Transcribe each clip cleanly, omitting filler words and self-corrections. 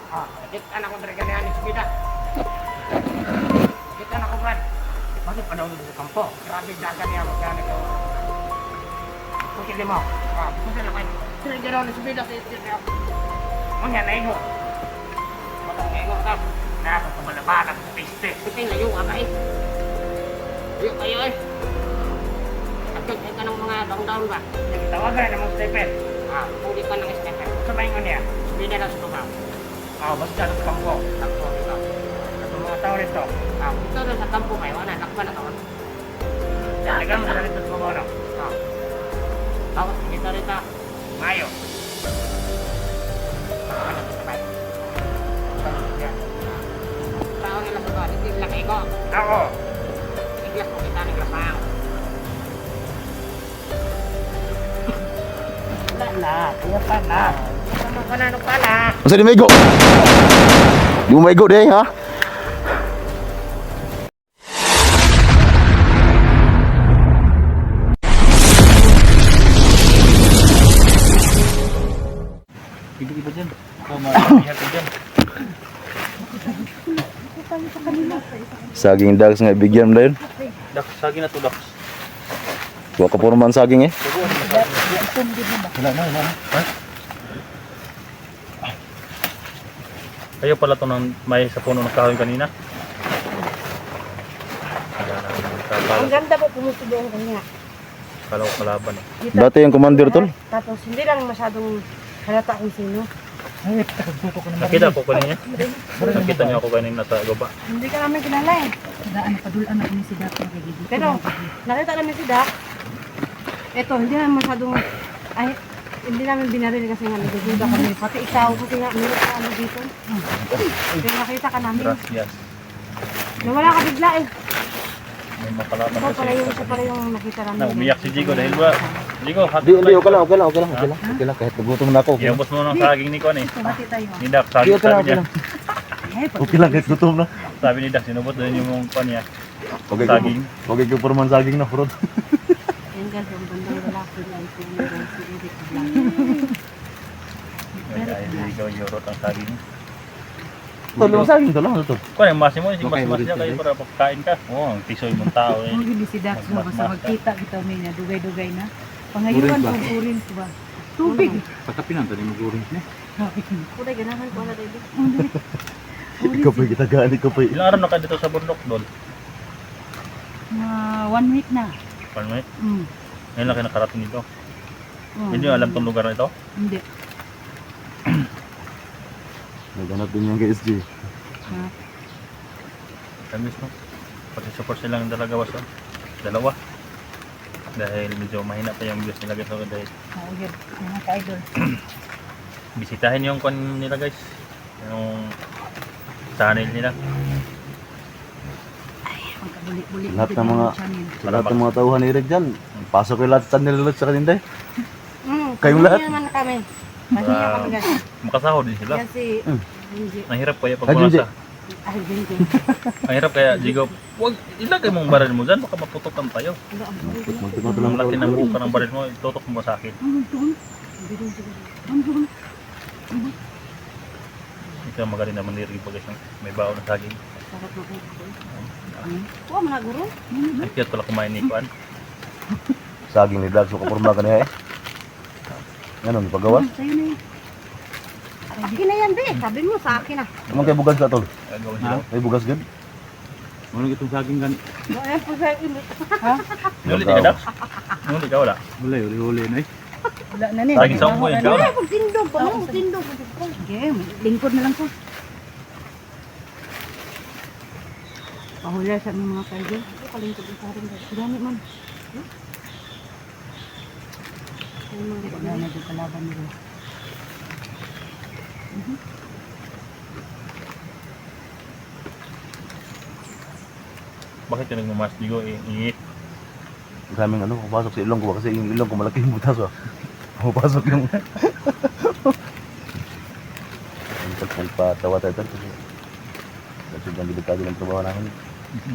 Kita na ko dari kanihan ni Subida. Kita na ko Brad. Bakit pa daw sa kampo? Grabe dagan niya magkano ko. Kung mo. Kung sila kayo. Sila gano'n ni Subida sa isip niya. Ang yan, naigo. Matang naigo ka. Nakapagpapalabanan sa piste. Kasi layo ka kayo. Layo kayo eh. Agad ka ng mga down-down ba? Nagtawagan na ng stepper. Puli ka ng stepper. Sabayin ko niya. Subida na sa tukaw. Basta sa kampo. Takpo dito. At mga tao rito. Ito na sa kampo kayo. Nakpa na taon. Talagang sa rito sa mga ano. Tapos dito rito. Mayo. Tao nila sa doon. Hindi laki ko. Ako. Iglas ko kita ng lasang. Wala na. Kaya pa na. Sama ka na nung pala. Masa di maigo? Di mo maigo deh, ha? Iba-iba dyan. Malihat ka dyan. Saging dags nga bigyan mo na yun. Daks, saging na to, daks. Wa ka purman saging eh. Wala na. Ha? Kayo pala to ng may sa puno ng kahoy kanina. Ang ganda po pumutubo ko kanya. Kala ko kalaban eh. Dati yung commander tol. Tapos hindi lang masyadong halata kung sino. Nakita ko kanina. Nakita niyo ako kanina sa gaba. Hindi ka namin kilala eh. Daan padulan ako ni si Dak magiging. Pero nakita namin si Dak. Ito, hindi namin masyadong ay hindi namin binaril kasi nga nagdududa kami. Pati ikaw kasi nga meron ka ano dito. Pero nakita ka namin. Gracias. Nawala ka bigla eh. May makalaban Ito kasi. pala yung nakita namin. Na umiyak si Jigo dahil ba? Jigo, hati Di, okay lang. Okay lang. Kahit nagutom na ako. Okay lang. Iabos mo ng saging ni Kon eh. Bati tayo. Ni Dak, Di, saging okay lang. sabi niya. Okay lang, kahit gutom na. Sabi ni Dak, sinubot na yung mong Kon niya. Okay, Saging. Okay, ko purman saging na, Frod. Yan guys, yung bandang lalaki na ito si Eric Blanc. Dahil Jigo, yurot ang saging. Tol, yung saging to lang. Ano to? Kung yung masi mo, yung Okay, mas niya kayo para pagkain ka. Oo, ang tisoy mong tao eh. Ang gini si Dak no Mas- basta mas- magkita kita may na dugay-dugay na. Pangayuan ko urin ko ba. Tubig. Pagkapinan, tali mag-uring niya. Kulay ganahan ko na dito. Ikaw pa, kita gani ko pa. Ilang araw na ka dito sa bundok doon? Mga 1 week na. Palmit? Mm. Ngayon lang kayo nakarating dito. Oh, Hindi nyo alam tong lugar na ito? Hindi. Naghanap din yung KSG. Ha? Tamis no? Pati support silang dalagawas oh. Dalawa. Dahil medyo mahina pa yung views nila guys. So, dahil Oo, yun. Mga ka-idol. bisitahin yung kon nila guys. Yung channel nila. Ang kabuli-buli. Lahat ng mga- Sa lahat ng mga tauhan ni Eric dyan, pasok yung lahat sa nila sa kanila eh. Kayong lahat? Naman kami. Mahiya kami guys. Makasahod din sila. Kasi hindi. Mahirap kaya pag Ay, wala hindi. sa... Ay, hindi. Mahirap kaya Jigo. Huwag ilagay mong baril mo dyan. Baka maputokan tayo. Magtipot lang Kung laki ng buka ng baril mo, itutok mo sa akin. Ito ang magaling naman nirigay pa guys. May baon na saging. Sarap na kayo. Huwag mga guro. Ang cute pala kumain ni Kuan. Saging ni Dag, so kapurma ka niya eh. Ano, may pagawas? Sa'yo na yun. Akin na yan, be. Sabi mo sa akin ah. Naman kay bugas ka tol? Gagawin sila. May bugas gud? Ano itong saging gani? Ayan po sa inyo. Nuli ka Dax? Nuli ka wala? Huli na eh. Wala na niya. Saging sa mo yun. Ikaw na. Ay, pagtindog. Pagtindog. Game. Lingkod na lang ko. Pahula sa mga kaidol. Kalingkod sa rin. Dami man. Wala na doon kalaban nila. Bakit ka nagmamas? Digo, iingit. Maraming ano, pumapasok sa ilong ko ba? Kasi yung ilong ko malaki yung butas ba? Pumapasok yung... Nagpatawa tayo tol. Kasi sobrang delikado ng trabaho namin.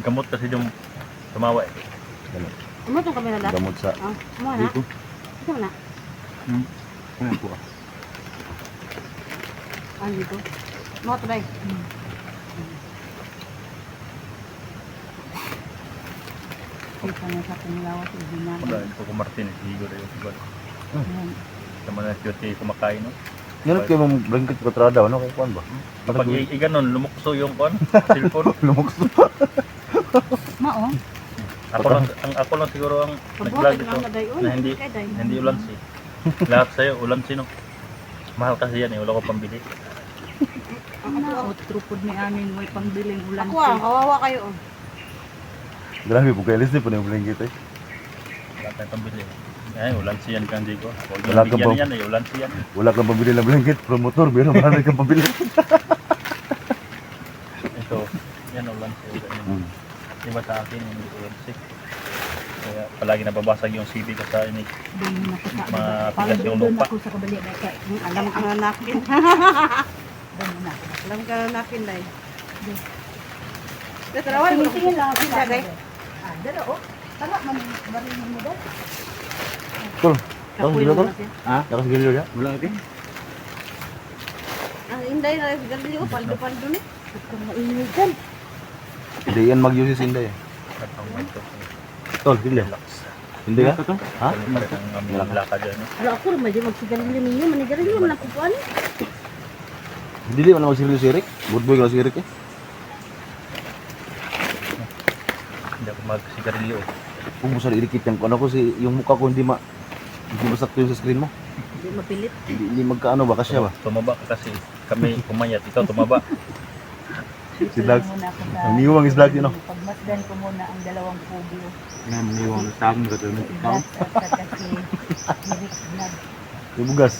Gamot kasi yung tumawa eh. Ganun. Ano itong kamera na? Gamot sa... Ah, mo na? Dito. Ito mo na? Ano po ah? Ah, dito. Mo to day. Kita nga sa panglawas, hindi na. Wala, Coco Martinez, higo rin yung iba. Ayan. Naman na cute kumakain, no? Yan kayo mong blanket kontrada, ano? Kaya kuhan ba? Kapag iganon, lumukso yung kon, cellphone. Lumukso. Mao. Ako lang siguro ang nag-vlog ito na hindi ulansi. Lahat sa'yo, ulansi, no? Mahal kasi yan, wala ko pambili. Ano, trupod ni amin, may pangbiling ulan. Ako kawawa kayo. Grabe po kayo, listi po na yung blanket eh. Wala tayong pambili. Ay, ulansi yan kang Digo. Wala ka Bigyan ba? yan, ulansi yan. Wala kang pabili ng blanket, promotor, pero marami kang pabili. Ito, yan ulansi. Hmm. Diba sa akin, hindi ulansi. Kaya palagi nababasag yung CD ko sa inig. Doon na ako sa Matigas yung doon lupa. ako sa kabali na kay. Alam ka nga nakin. Doon na ako. Alam ka nga nakin day. Tarawan mo. Tingin lang ako Sila, day. Dala oh. Tama man marin mo daw. Tol, tapos Kapoy gila mo tol? na siya. Ha? Tapos gila ya? Wala lagi? Ang inday na yung galili ko, paldo-paldo ni. Kung mainit dyan. Hindi yan mag-use si Inday eh. At ang ito. Tol, hindi. Hindi ka? Ha? Ang aming lakad yan. Ala ako rin, medyo magsigalili ninyo, manigarilyo, malakupuan. Hindi man ako si Rick. Good boy ka si Rick eh. Hindi ako magsigarilyo eh. Kung mo sa ilikit yung ano ko yung mukha ko hindi masakto yung sa screen mo. Hindi mapilit. Hindi magkaano ba kasya ba? Tumaba ka kasi kami pumayat. Ikaw tumaba. Si Dags. Ang Ang niwang is Dags yun oh. Pagmasdan ko muna ang dalawang pugo. Nga, maniwang sa akin ka tulong ikaw. At saka si Eric Vlog. Yung bugas.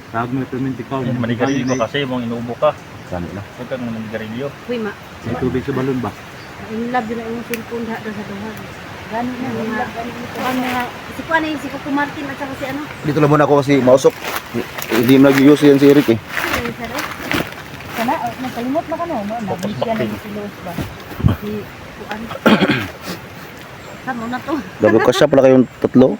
Tawag mo ito ng tikaw. Manigarilyo ka kasi mong inuubo ka. Saan na? Huwag kang manigarilyo. Uy, ma. May tubig sa balon ba? In love yun ang cellphone sa duha. Gano'n na yung vlog. Ang mga, si Kuan si Coco Martin at saka si ano. Dito lang muna ako kasi mausok. Hindi mo nag-use yan si Eric eh. Sino yung saray? Sana, nakalimot na ka no? Nabigyan na si Lois ba? Si Kuan. Saan mo na to? Dapat kasya pala kayong tatlo.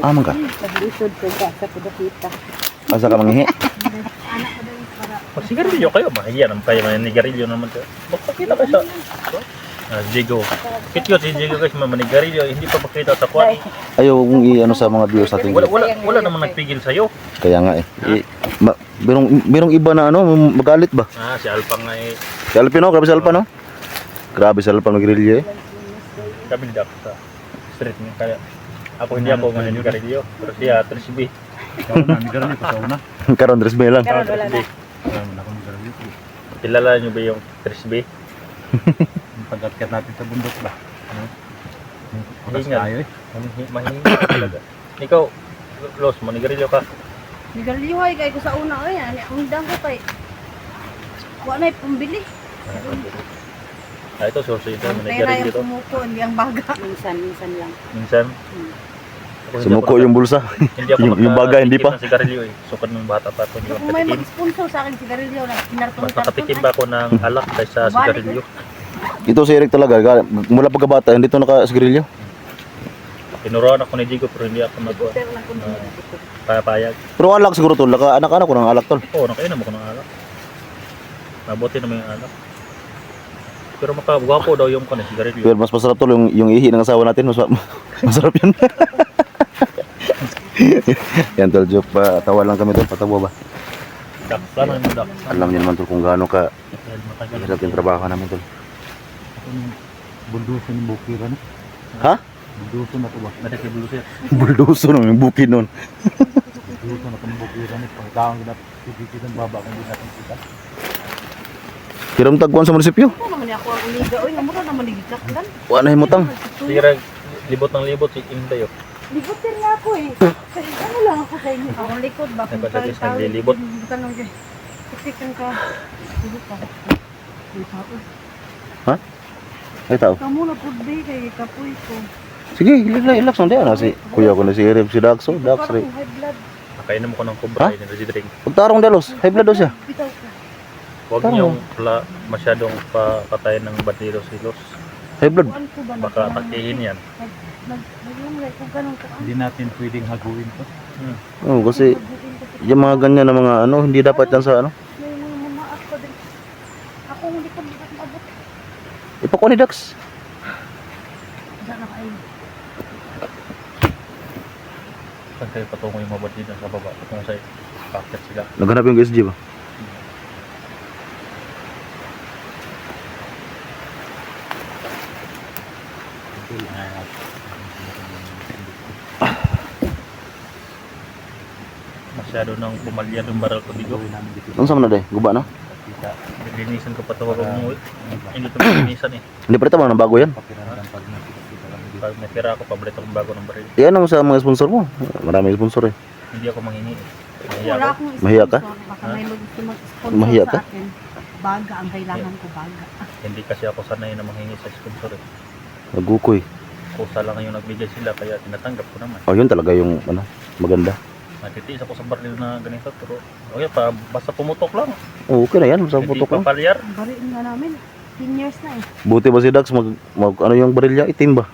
Aman ka? Pag-isod ko ka sa pagkakita. Asa ka manghihi? Anak ko daw yung para. Magsigarilyo kayo. Mahiya naman tayo. Manigarilyo naman tayo. Magpakita ka sa... Diego. Cute si Diego guys. Manigarilyo. Hindi pa pakita sa kwan. Ayaw kong i-ano sa mga viewers natin. Wala naman nagpigil sa'yo. Kaya nga eh. Merong iba na ano, magalit ba? Si Alpang nga eh. Si Alpin no? Grabe si Alpin no? Grabe si Alpin mag-grilyo eh. Kami hindi ako sa street niya. Kaya ako hindi ako manigarilyo. Pero siya, 3B. Ikaw na, nigarilyo ko sa una. Karon dress ba lang? Karon wala na. Wala man ako nigarilyo. Kilala niyo ba yung 3B? Yung pag-atkat natin sa bundok ba? Ano? Oras Hingal. tayo eh. Mahinga talaga. Ikaw, Los, manigarilyo ka. Nigarilyohay kay ko sa una. Ay, ang hindang ko kay. Kuha na yung pambili. Ito, source ito. Ang pera Manigarilyo yung to. pumuko, hindi ang baga. Minsan lang. Minsan. Ako hindi Sumuko ako yung bulsa. Hindi ako yung bagay, hindi pa. ng sigarilyo eh. Sukad ng bata pa ako. Hindi ako Kung may nakatikim. mag-sponsor sa akin sigarilyo na Mas kinarton-karton. nakatikim ba ako ng alak kaysa sigarilyo? Ito si Eric talaga. Mula pagkabata, hindi to naka-grilyo. Tinuruan ako ni Digo pero hindi ako Pero lang kung payag. Pero alak siguro tol. Anak-anak ko ng alak tol. Oo, nakainom ako ng alak. Mabuti naman yung alak. Pero makagwapo daw yung sigarilyo. Pero mas masarap tol yung ihi ng asawa natin. Masarap yan. Yan tol, joke pa. Tawa lang kami tol. Patawa ba? Dak, plano mo dak. Alam niyo naman tol kung gaano ka Matagal. hirap yung trabaho namin tol. Ako yung bulduso ng bukiran. Ha? Bulduso na ito ba? Nagkakibulus yan. Buldoso nung yung bukid nun. Bulduso na ito ng bukiran. Pagkaon kita, pipikit ang baba kung hindi natin kita. Hiram tagpuan sa munisipyo. Ito naman ako ang uliga. Uy, namura naman ligikakdan. Wala himutang. Sigara, libot ng libot si Inday oh. Libutin nga ako eh. Kasi ano lang ako sa inyo. Ang likod ba? Ay, patalis ng lilibot. Tanong dyan. Siksikan ka. Sige ka. Ay tao. Kamu na po ba kay kapoy ko. Sige, relax lang diyan. Si kuya ko na si Eric, si Daxo. Dax, Parang high blood. Nakainom ko ng Ha? kubra, energy drink. Pagtarong dalos. High blood daw siya. Bitaw ka. Huwag Tama. niyong masyadong patayin ng bandero si Los. High blood. Kuan ko ba? Baka atakihin yan. Naglamlay kung ganun ko. Hindi natin pwedeng haguin to. Oh, kasi yung mga ganyan na mga ano, hindi dapat yan sa ano. May mga mamaak ko din. Ako hindi ko abot. Ipakuha ni Dax. Wala na kayo. Saan kayo patungo yung mga bandida sa baba? Kung sa packet sila. Naghanap yung SG ba? Masyado nang pumalyad yung barrel ko dito. Ano sa mana day? Guba na? Linisan ko pa ito wag umuwi. Hindi ito malinisan eh. Hindi pa rin tama ng bago yan. Pag may pera ako, paborito kong bago ng baril. Yan ang sa mga sponsor mo. Maraming sponsor eh. Hindi ako manghingi eh. Mahiya Wala ako. akong Mahiya ka? sponsor. Baka may gusto mag-sponsor Mahiya sa ka? akin. Baga ang kailangan ko, baga. Hindi kasi ako sanay na manghingi sa sponsor eh. Nagukoy. Kusa lang yung nagbigay sila kaya tinatanggap ko naman. Oh, yun talaga yung ano, maganda. Natitiis ako sa baril na ganito pero okay pa, basta pumutok lang. Oh, okay na yan. Sa Hindi putok lang. papalyar. Ang baril nga namin, 10 years na eh. Buti ba si Dax ano yung barilya? Itim ba?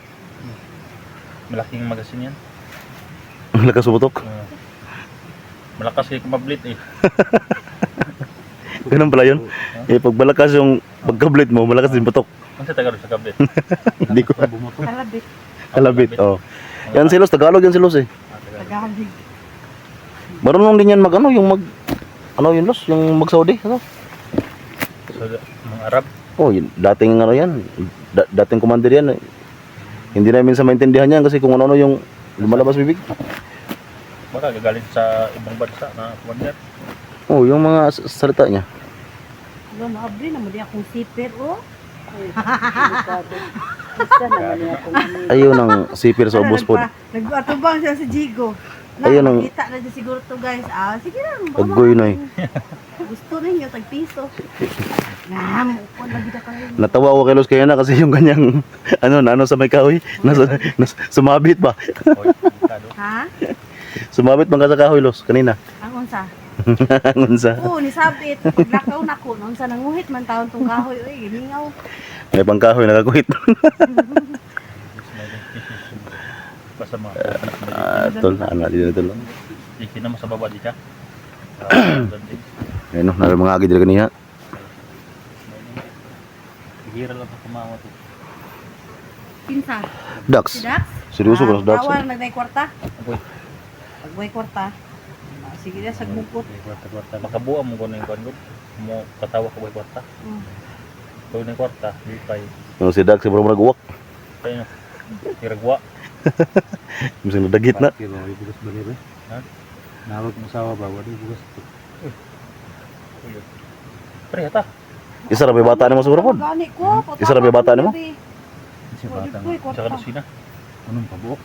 Malaking magasin yan. Lakas putok. Malakas kayo kumablit eh. Ganun pala yun. Eh, pag malakas yung pagkablit mo, malakas din putok. Ano sa Tagalog sa kablit? Hindi ko Kalabit, kalabit. Oh. Yan si Los, Tagalog yan si Los eh. Tagalog. Marunong din yan mag ano, yung mag ano yun Los, yung mag Saudi. Ano? So, mga Arab. Oh, yun, dating ano yan. Dating commander yan. Eh. Hindi namin sa maintindihan yan kasi kung ano yung lumalabas bibig. Baka gagalit sa ibang bansa na commander. Oh, yung mga salita niya. Wala na, abri na mo di akong sipir, oh. Ayun ang sipir sa ubos po. Nag-atubang siya si Jigo. Ayun ang- Nakita na dyan siguro to guys. Ah, sige lang. Agoy na eh. Gusto ninyo, tag-piso. Ngam, upo lagi na kayo. Natawa ako kay Los kaya na kasi yung kanyang ano sa may kahoy. Sumabit ba? Oy, delikado. Ha? Sumabit bang ka sa kahoy Los kanina? Ang unsa? Angon sa Oo, nisabit. Paglakaw na ko. Unsa nanguhit man taon tong kahoy. Uy, gimingaw. may pangkahoy nakakuhit. Basta mga Tol, ano dito tol. Iki na mo sa baba di ka. Ayun no, naray mga agi dito kanina. Hira lang sa kumawa to. Pinsa. Dax. Si Dax? Seryoso ka Dax. Bawal na kwarta. Agoy, Pagbuhay kwarta. Sige na, sagbukot. kwarta-kwarta. Makabuo mo ko na yung kwan ko. Mo katawa ko ba yung kwarta. Kung na yung kwarta, di kay. Yung si Dax siguro nag-uwak. Kaya nyo. Hiragwa. Mising nadagit na. Kilo, bugas ba nila? Ha? Nawag mo sawa ba? Wala bugas. Pre, hata. Isa ra may bata ni mo siguro pod. Gani ko. Isa ra may bata nimo? Kasi bata Uy, nga. Sa kwarta. kadusina. Anong pabuok?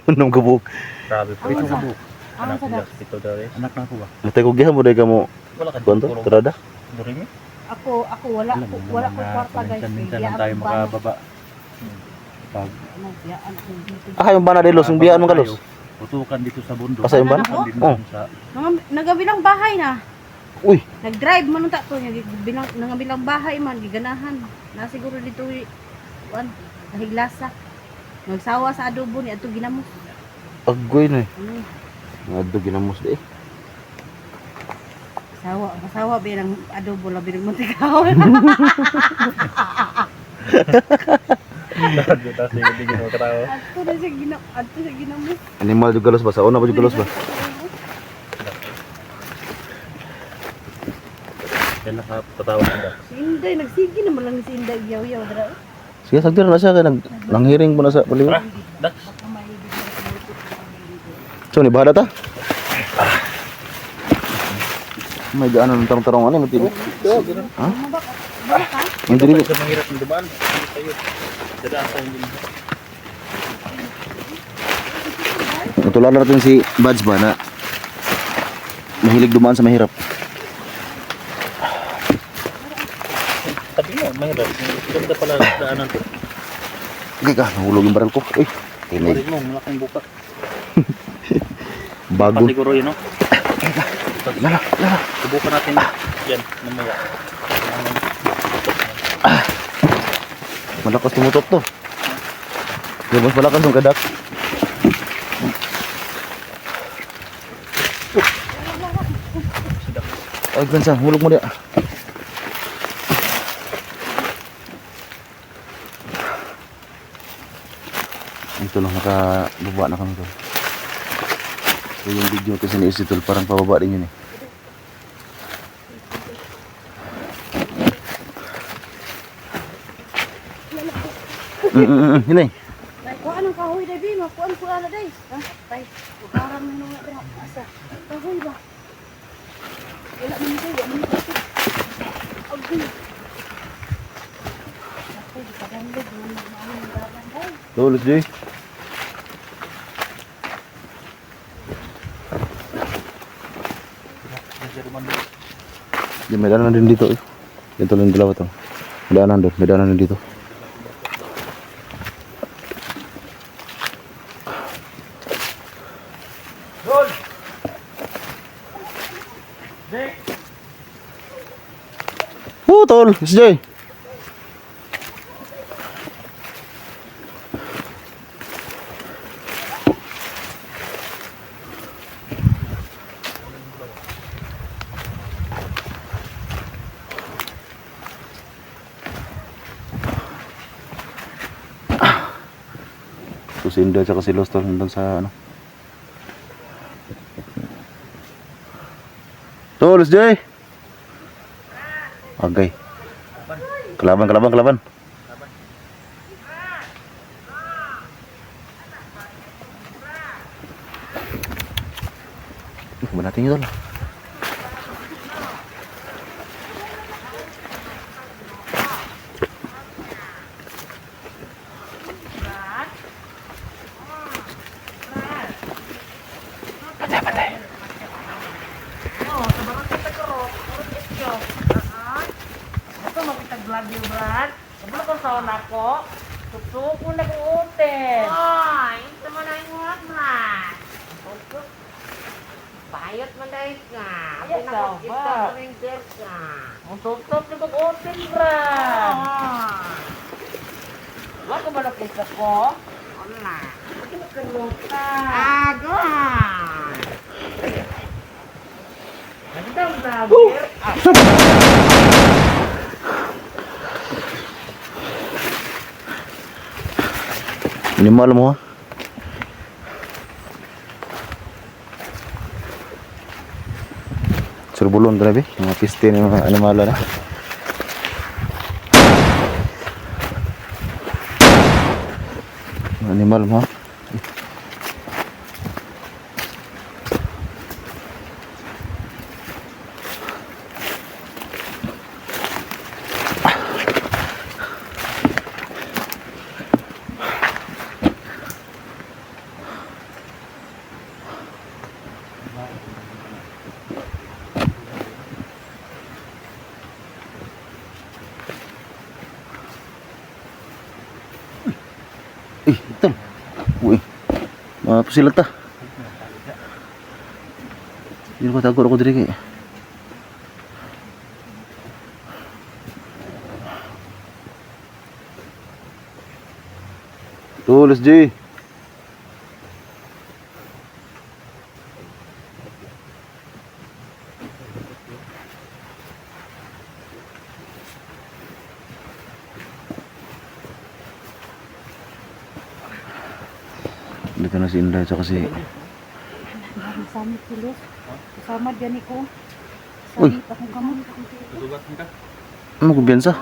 Unong kabuk. Grabe pre. Ang Ito sa- pabuok. Ang Anak sa nila. Dax. Ito daw eh. Anak na ako ba? Matay ko gihan mo dai ka mo Wala ka kuanto puro tirada. Durimi. Ako wala Alam mo wala naman ko na kwarta guys. paminsan-minsan lang Kaya tayo ang bana. makababa. Pag Ano, biyaan ako dito. Ah, yung bana Los, yung biyaan mo ka Los. Putukan dito sa bundok. Asa yung bana? Putukan din Oh. dun sa Nagabilang bahay na. Uy, Nag-drive man unta to nya bilang nangabilang bahay man giganahan. Na siguro dito wan nahiglasa. Nagsawa sa adobo ni adto ginamos. agoy na eh. Ano, Ngadto ginamos di. masawa bilang adobo labi ng mantikahon. Tapos hindi mo katawa. Adto sa ginamos. Animal juga Los ba sa una ba juga Los ba? Kailan ka tatawa ka. Si Inday nagsigi naman lang si Inday yaw-yaw dra. Sige, sagdir na siya kay nanghiring mo na sa baliw. Tara, Dax. So ni bahada ta. May gaano ng tarong-tarong ano mo tibi. Ha? Hindi rin. Sa mahirap ng dumaan. Tayo. Dadaan sa hindi. Tulad natin si Buds ba na mahilig dumaan sa mahirap. Sabi mo, mahirap. Ganda pala daanan to. Okay ka, nahulog yung baril ko. Uy, tinay. Pwede mo, malaking buka. Bago. Pasiguro yun, no? Lala, lala. Subukan natin yan, namaya. Malakas tumutot to. Yung mas malakas yung kadak. Gansa, hulog mo dia. Ito lang, nakababa na kami tol. So yung video kasi ni Isi tol, parang pababa din yun eh. Hinay. Kuha ng kahoy, day, Bima. Kuhaan ko na, day. Ha? Tay, kukarang na nung nga. Asa? Kahoy ba? Wala naman kayo. Wala naman kayo. Okay. Ako, di ka ganda. Di mo nagmahal ng dalan, day. Tulos Jay. May daanan din dito eh. Dito lang dalawa to. May daanan din dito. Tol, si Jay. Si Inda at si Lostor nandun sa ano. Tulos Jay. Okay. Kelaban. Benating itu lah. Pandai. Ito makitag-vlog yung brad. Sabalo ko sa ako. Tutok mo nag-uuten. Oy, ito mo na yung mga brad. Bayot mo dahil ka. Pinakot-ito rin ka. Ang tutok na mag-uuten brad. Wala ka ba nakita ko? Wala. Kaluta. Agad. Nagdang vlogger. Minimal mo ha. Surbulon grabe, mga piste ng mga animala na. Mga animal mo ha. Ito. Uy. Pasilat ta. Hindi ko takot ako diri kay. Tulis G. Dito na si Inday at si... Samit tulos. Kasama dyan ko. Uy. Samit akong kamon. Ano kumpiyansa?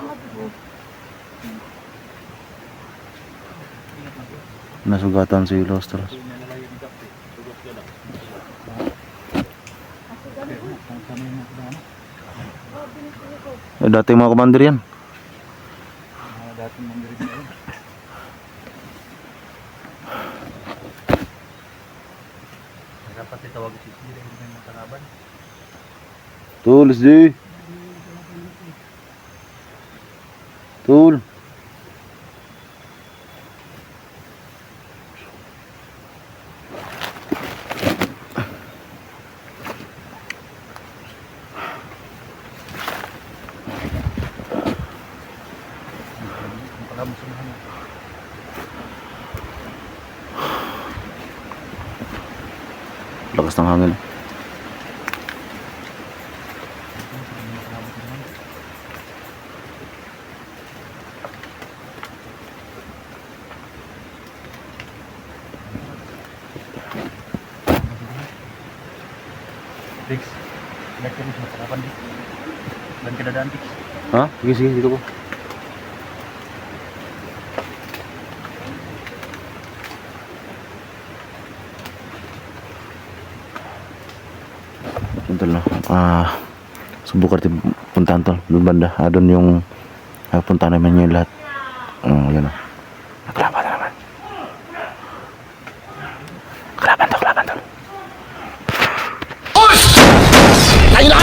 Nasugatan si Lostros. Dati mga commander yan. Dapat itawag si Siri ng matalaban. Tulis di. Tul. Lakas ng hangin. Dix, lihat terus macam apa Dix? Dan keadaan Dix. Ha? Sige, sige, dito ko. Tol, no? Subukan natin puntahan tol, doon banda. Doon yung punta namin yung lahat. Yan o. Kalaban na naman. Kalaban tol. Tayo lang!